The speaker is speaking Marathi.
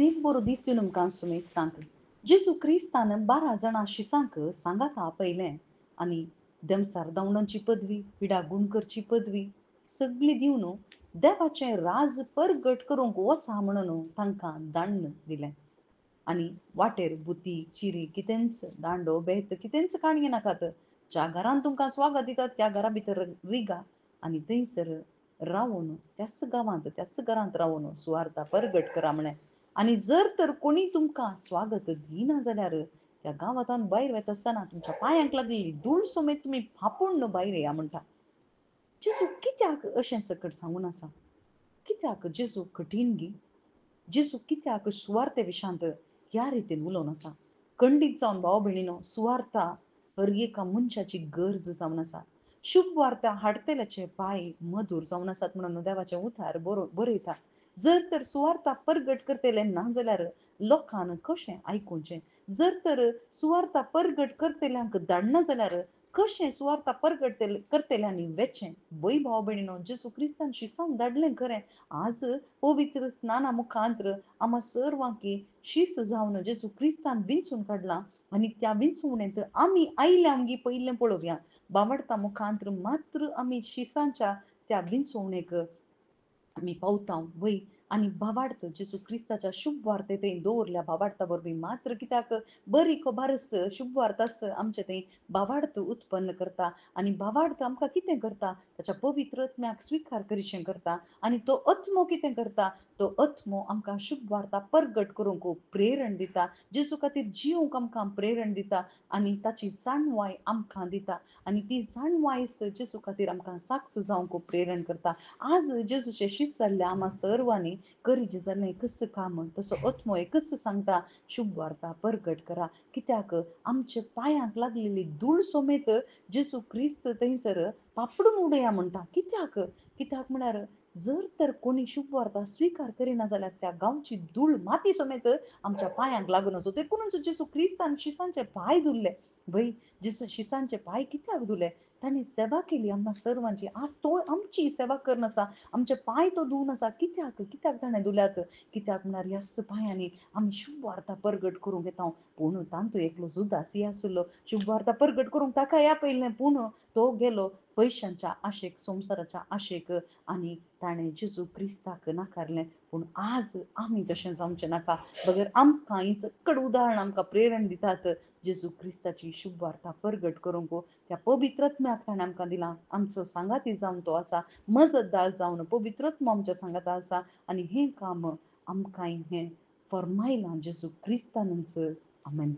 देव बरो दिसती तुमकां सुमेस्तांक जेजू क्रिस्तान 12 जाणां शिसांक सांगाता पयलें आनी देमसार दावणांची पदवी पिडा गुणकरची पदवी सगळी दिवन देवाचें राज परगट करूंक वसा म्हणून तांकां दांड दिलें आनी वाटेर बुती चिरी कितेंच दांडो बेत कितेंच काणये नाकात ज्या घरान तुमकां स्वागत दितात त्या घरा भितर रिगा आनी थंयसर रावून त्याच गांवांत त्याच घरांत रावून सुवार्ता परगट करा म्हणे आणि जर तर कोणी तुमकां स्वागत दिना जाल्यार त्या गांवांतल्यान भायर वता आसतना तुमच्या पांयांक लागलेली धूळ समेत तुमी फापून भायर येया म्हणटा जेजू कित्याक अशें सकट सांगून आसा कित्याक जेजू कठीण गी जेजू कित्याक सुवार्ते विशांत ह्या रितीन उलोवन आसा खंडीत जावन भाव भयणीनो सुवार्ता हर एका मनशाची गरज जावन आसा शुभ वार्ता हाडतेल्याचे पाय मधुर जावन आसात म्हणून देवाचे उतार बरयता जर तर सुवार्ता परगट करतेले ना जाल्यार लोकांन कशें आयकुचें जर तर सुवार्ता परगट करतेल्यांक धाडना जाल्यार कशें सुवार्ता परगट करतेल्यांनी वेचें बय भाव भयणीनो जेजू क्रिस्तान शिसांक धाडलें खरें आज पवित्र स्नाना मुखांतर आम्हा सर्वांकी शिस्त जावन जेजू क्रिस्तान विंचून काडला आनी त्या विंचवणेंत आमी आयल्या आमगी पयलें पळोवया बावडता मुखांतर मात्र आमी शिसांच्या त्या विंचवणेक आमी पावता वय आनी भावार्थ जेजू क्रिस्ताच्या शुभ वार्ते थंय दवरल्या भावार्था बरोबर मात्र कित्याक बरी खबरस शुभ वार्तास आमचे थंय भावार्थ उत्पन्न करता आनी भावार्थ आमकां कितें करता ताच्या पवित्र आत्म्याक स्विकार करीशें करता आनी तो आत्मो कितें करता तो आत्मो आमकां शुभ वार्ता परगट करूंक प्रेरण दिता जेजू खातीर जिवंक आमकां प्रेरण दिता आनी ताची जाणवाय आमकां दिता आनी ती जाणवायस जेजू खातीर आमकां साक्ष जावंक प्रेरण करता आज जेजूचे शिष्य जाल्ल्या आम्हा सर्वांनी करीचे जाल्लें कस काम तसो आत्मो कस सांगता शुभ वार्ता परगट करा कित्याक आमच्या पांयांक लागलेली धूळ समेत जेजू क्रिस्त थंयसर पापडून उडया म्हणटा कित्याक कित्याक म्हळ्यार जर तर कोणी शुभ वार्ता स्वीकार करिना जाल्यार त्या गांवची धूळ माती समेत आमच्या पांयांक लागून असो देखूनच जेजू क्रिस्तान शिसांचे पांय धुल्ले वय जेजू शिसांचे पांय कित्याक धुले तांणी सेवा केली आम्हा सर्वांची आज तो आमची सेवा करन आसा आमचे पांय तो धुवन आसा कित्याक कित्याक ताणें धुल्यात कित्याक म्हळ्यार ह्याच पांयांनी आमी शुभ वार्ता परगट करूंक येता पूण तांतू एकलो जुदासी आसलो शुभ वार्ता परगट करूंक ताका या पयलें पूण तो गेलो पयशांच्या आशेक संवसाराच्या आशेक आनी ताणें जेजू क्रिस्ताक नाकारलें पूण आज आमी तशें जावचें नाका बगर आमकां ही सकट उदाहरण आमकां प्रेरण दितात जेजू क्रिस्ताची शुभ वार्ता परगट करूंक त्या पवित्र आत्म्याक ताणें आमकां दिलां आमचो सांगाती जावन तो आसा मजतदार जावन पवित्र आत्मो आमच्या सांगाता आसा आनी हें काम आमकां हें फरमायलां जेजू क्रिस्तानच आमेन